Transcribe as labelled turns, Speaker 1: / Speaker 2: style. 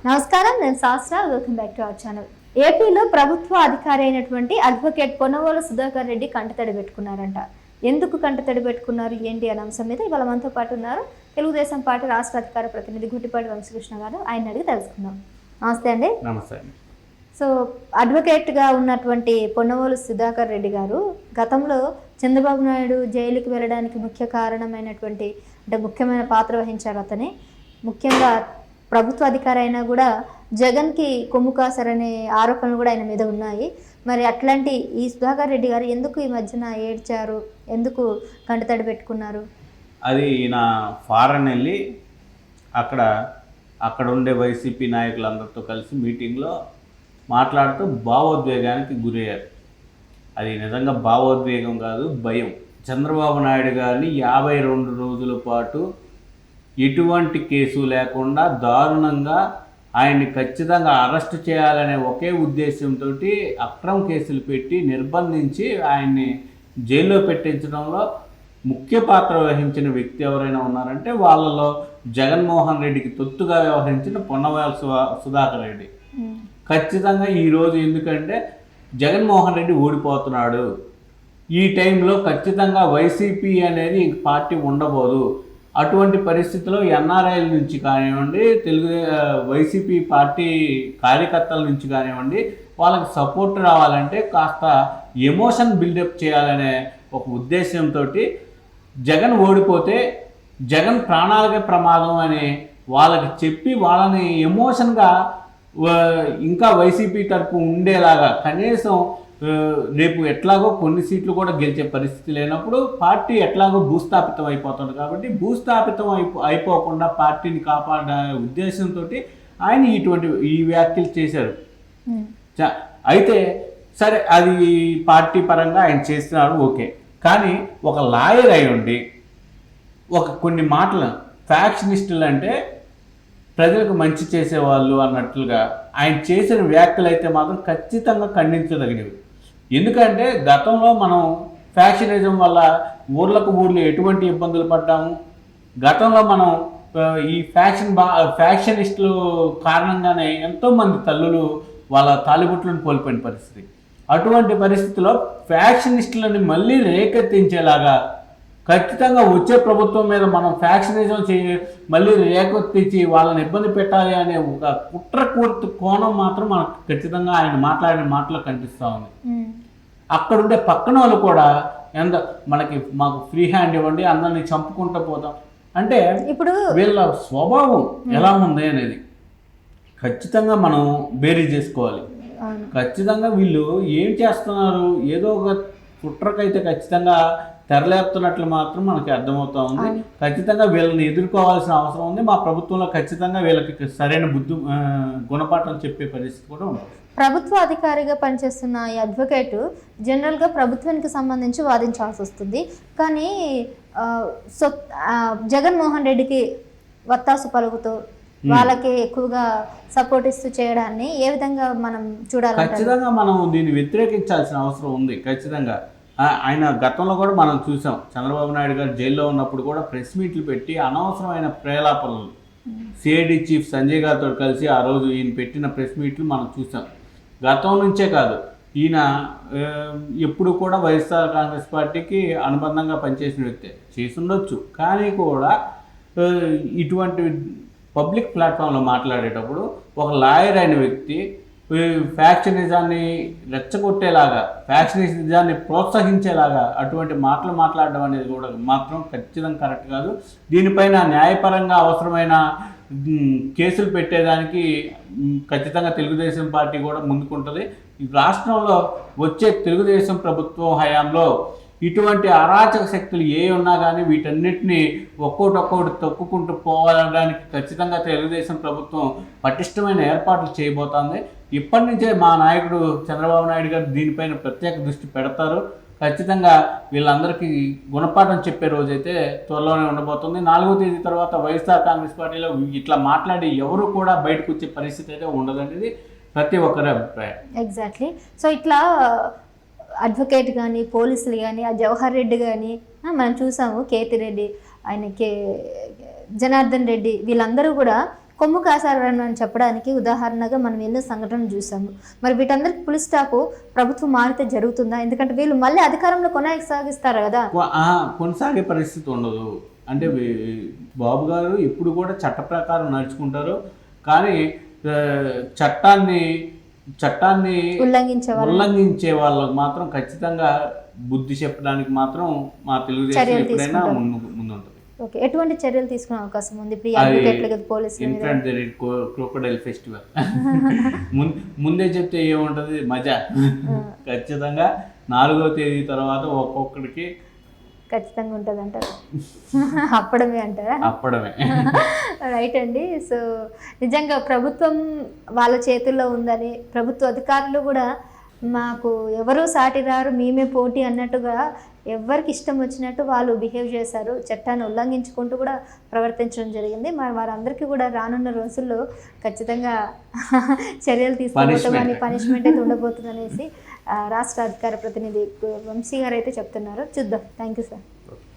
Speaker 1: నమస్కారం, నేను శాస్త్ర. Welcome back to our channel. ఏపీలో ప్రభుత్వ అధికారి అయినటువంటి అడ్వకేట్ పొన్నవోలు సుధాకర్ రెడ్డి కంటతడి పెట్టుకున్నారంట. ఎందుకు కంటతడి పెట్టుకున్నారు, ఏంటి అనే అంశం మీద ఇవాళ మనతో పాటు ఉన్నారు తెలుగుదేశం పార్టీ రాష్ట్ర అధికార ప్రతినిధి గుట్టిపాటి వంశకృష్ణ గారు. ఆయన అడిగి తెలుసుకుందాం. నమస్తే అండి.
Speaker 2: నమస్తే.
Speaker 1: సో అడ్వకేట్గా ఉన్నటువంటి పొన్నవోలు సుధాకర్ రెడ్డి గారు గతంలో చంద్రబాబు నాయుడు జైలుకి వెళ్ళడానికి ముఖ్య కారణమైనటువంటి ముఖ్యమైన పాత్ర వహించారు. అతనే ముఖ్యంగా ప్రభుత్వ అధికారి అయినా కూడా జగన్కి కొమ్ము కాసారనే ఆరోపణలు కూడా ఆయన మీద ఉన్నాయి. మరి అట్లాంటి ఈ సుధాకర్ రెడ్డి గారు ఎందుకు ఈ మధ్యన ఏడ్చారు, ఎందుకు కంటతడి పెట్టుకున్నారు?
Speaker 2: అది నా ఫారెన్ వెళ్ళి అక్కడ ఉండే వైసీపీ నాయకులందరితో కలిసి మీటింగ్లో మాట్లాడుతూ భావోద్వేగానికి గురయ్యారు. అది నిజంగా భావోద్వేగం కాదు, భయం. చంద్రబాబు నాయుడు గారిని 52 రోజుల పాటు ఎటువంటి కేసు లేకుండా దారుణంగా ఆయన్ని ఖచ్చితంగా అరెస్ట్ చేయాలనే ఒకే ఉద్దేశంతో అక్రమ కేసులు పెట్టి నిర్బంధించి ఆయన్ని జైల్లో పెట్టించడంలో ముఖ్య పాత్ర వహించిన వ్యక్తి ఎవరైనా ఉన్నారంటే వాళ్ళలో జగన్మోహన్ రెడ్డికి తొత్తుగా వ్యవహరించిన పొన్నవోలు సుధాకర్ రెడ్డి. ఖచ్చితంగా ఈరోజు ఎందుకంటే జగన్మోహన్ రెడ్డి ఓడిపోతున్నాడు, ఈ టైంలో ఖచ్చితంగా వైసీపీ అనేది పార్టీ ఉండబోదు. అటువంటి పరిస్థితిలో ఎన్ఆర్ఐల నుంచి కానివ్వండి, వైసీపీ పార్టీ కార్యకర్తల నుంచి కానివ్వండి, వాళ్ళకి సపోర్ట్ రావాలంటే కాస్త ఎమోషన్ బిల్డప్ చేయాలనే ఒక ఉద్దేశంతో జగన్ ఓడిపోతే జగన్ ప్రాణాలకే ప్రమాదం అని వాళ్ళకి చెప్పి వాళ్ళని ఎమోషన్గా ఇంకా వైసీపీ తరపు ఉండేలాగా కనీసం రేపు ఎట్లాగో కొన్ని సీట్లు కూడా గెలిచే పరిస్థితి లేనప్పుడు పార్టీ ఎట్లాగో భూస్థాపితం అయిపోతుంది. కాబట్టి భూస్థాపితం అయిపోకుండా పార్టీని కాపాడే ఉద్దేశంతో ఆయన ఈ వ్యాఖ్యలు చేశారు. అయితే సరే, అది పార్టీ పరంగా ఆయన చేస్తున్నారు, ఓకే. కానీ ఒక లాయర్ అయి ఉండి కొన్ని మాటలు ఫ్యాక్షనిస్టులు అంటే ప్రజలకు మంచి చేసేవాళ్ళు అన్నట్లుగా ఆయన చేసిన వ్యాఖ్యలు అయితే మాత్రం ఖచ్చితంగా ఖండించదగినవి. ఎందుకంటే గతంలో మనం ఫ్యాక్షనిజం వల్ల ఊర్లు ఎటువంటి ఇబ్బందులు పడ్డాము. గతంలో మనం ఈ ఫ్యాక్షనిస్టులు కారణంగానే ఎంతోమంది తల్లులు వాళ్ళ తాలిబుట్లను కోల్పోయిన పరిస్థితి. అటువంటి పరిస్థితిలో ఫ్యాక్షనిస్టులని మళ్ళీ రేకెత్తించేలాగా ఖచ్చితంగా వచ్చే ప్రభుత్వం మీద మనం ఫ్యాక్షనిజం మళ్ళీ రేకెత్తించి వాళ్ళని ఇబ్బంది పెట్టాలి అనే ఒక కుట్రకూర్తి కోణం మాత్రం మనకు ఖచ్చితంగా ఆయన మాట్లాడిన మాటలో కనిపిస్తూ ఉంది. అక్కడుండే పక్కన వాళ్ళు కూడా మాకు ఫ్రీ హ్యాండ్ ఇవ్వండి, అందరినీ చంపుకుంటూ పోతాం అంటే ఇప్పుడు వీళ్ళ స్వభావం ఎలా ఉంది అనేది ఖచ్చితంగా మనం బేరీ చేసుకోవాలి. ఖచ్చితంగా వీళ్ళు ఏం చేస్తున్నారు, ఏదో ఒక కుట్రకైతే ఖచ్చితంగా తెరలేపుతున్నట్లు మాత్రం మనకి అర్థమవుతా ఉంది. ఖచ్చితంగా వీళ్ళని ఎదుర్కోవాల్సిన అవసరం ఉంది. మా ప్రభుత్వంలో ఖచ్చితంగా వీళ్ళకి సరైన గుణపాఠం చెప్పే పరిస్థితి కూడా ఉంది.
Speaker 1: ప్రభుత్వ అధికారిగా పనిచేస్తున్న ఈ అడ్వకేట్ జనరల్గా ప్రభుత్వానికి సంబంధించి వాదించాల్సి వస్తుంది. కానీ జగన్మోహన్ రెడ్డికి వత్తాసు పలుకుతూ వాళ్ళకి ఎక్కువగా సపోర్ట్ ఇస్తూ చేయడాన్ని ఏ విధంగా మనం చూడాలి?
Speaker 2: ఖచ్చితంగా మనం దీన్ని వ్యతిరేకించాల్సిన అవసరం ఉంది. ఖచ్చితంగా ఆయన గతంలో కూడా మనం చూసాం. చంద్రబాబు నాయుడు గారు జైల్లో ఉన్నప్పుడు కూడా ప్రెస్ మీట్లు పెట్టి అనవసరమైన ప్రేలాపనలు సిఐడి చీఫ్ సంజయ్ గారితో కలిసి ఆ రోజు ఈయన పెట్టిన ప్రెస్ మీట్లు మనం చూసాం. గతం నుంచే కాదు, ఈయన ఎప్పుడు కూడా వైఎస్ఆర్ కాంగ్రెస్ పార్టీకి అనుబంధంగా పనిచేసిన వ్యక్తే చేసి ఉండొచ్చు. కానీ కూడా ఇటువంటి పబ్లిక్ ప్లాట్ఫామ్లో మాట్లాడేటప్పుడు ఒక లాయర్ అయిన వ్యక్తి ఫ్యాక్షనిజాన్ని రెచ్చగొట్టేలాగా, ఫ్యాక్షనిజాన్ని ప్రోత్సహించేలాగా అటువంటి మాటలు మాట్లాడడం అనేది కూడా మాత్రం ఖచ్చితంగా కరెక్ట్ కాదు. దీనిపైన న్యాయపరంగా అవసరమైన కేసులు పెట్టేదానికి ఖచ్చితంగా తెలుగుదేశం పార్టీ కూడా ముందుకుంటుంది. ఈ రాష్ట్రంలో వచ్చే తెలుగుదేశం ప్రభుత్వం హయాంలో ఇటువంటి అరాచక శక్తులు ఏ ఉన్నా కానీ వీటన్నిటిని ఒక్కొక్కటి తొక్కుకుంటూ పోవడానికి ఖచ్చితంగా తెలుగుదేశం ప్రభుత్వం పటిష్టమైన ఏర్పాట్లు చేయబోతోంది. ఇప్పటి నుంచే మా నాయకుడు చంద్రబాబు నాయుడు గారు దీనిపైన ప్రత్యేక దృష్టి పెడతారు. ఖచ్చితంగా వీళ్ళందరికీ గుణపాఠం చెప్పే రోజైతే త్వరలోనే ఉండబోతుంది. 4వ తేదీ తర్వాత వైఎస్ఆర్ కాంగ్రెస్ పార్టీలో ఇట్లా మాట్లాడి ఎవరు కూడా బయటకు వచ్చే పరిస్థితి అయితే ఉండదనేది ప్రతి ఒక్కరి అభిప్రాయం.
Speaker 1: ఎగ్జాక్ట్లీ. సో ఇట్లా అడ్వకేట్ కానీ పోలీసులు కానీ ఆ జవహర్ రెడ్డి కానీ మనం చూసాము, కేతిరెడ్డి, ఆయన జనార్దన్ రెడ్డి, వీళ్ళందరూ కూడా కొమ్ము కాసారని అని చెప్పడానికి ఉదాహరణగా మనం ఎన్నో సంఘటనలు చూసాము. మరి వీటందరికి పులి స్టాప్ ప్రభుత్వం మారితే జరుగుతుందా? ఎందుకంటే వీళ్ళు మళ్ళీ అధికారంలో కొనసాగిస్తారు కదా.
Speaker 2: కొనసాగే పరిస్థితి ఉండదు. అంటే బాబు గారు ఎప్పుడు కూడా చట్ట ప్రకారం నడుచుకుంటారు, కానీ చట్టాన్ని ఉల్లంఘించే వాళ్ళకి మాత్రం ఖచ్చితంగా బుద్ధి చెప్పడానికి మాత్రం మా తెలుగుదేశం ఎప్పుడైనా ముందుంటుంది.
Speaker 1: ఓకే, ఎటువంటి చర్యలు తీసుకునే అవకాశం ఉంది? ఇప్పుడు పోలీసులు
Speaker 2: క్రోకోడైల్ ఫెస్టివల్ ముందే చెప్తే ఏముంటది మజా. ఖచ్చితంగా 4వ తేదీ తర్వాత ఒక్కొక్కడికి
Speaker 1: ఖచ్చితంగా ఉంటుంది అంటారు. అప్పడమే అంటారా?
Speaker 2: అప్పడమే.
Speaker 1: రైట్ అండి. సో నిజంగా ప్రభుత్వం వాళ్ళ చేతుల్లో ఉందని, ప్రభుత్వ అధికారులు కూడా మాకు ఎవరూ సాటి రారు, మేమే పోటీ అన్నట్టుగా ఎవరికి ఇష్టం వచ్చినట్టు వాళ్ళు బిహేవ్ చేశారు. చట్టాన్ని ఉల్లంఘించుకుంటూ కూడా ప్రవర్తించడం జరిగింది. మరి వారందరికీ కూడా రానున్న రోజుల్లో ఖచ్చితంగా చర్యలు తీసుకోవడం, పనిష్మెంట్ అయితే ఉండబోతుంది అనేసి రాష్ట్ర అధికార ప్రతినిధి వంశీ గారు అయితే చెప్తున్నారు. చూద్దాం. Thank you sir.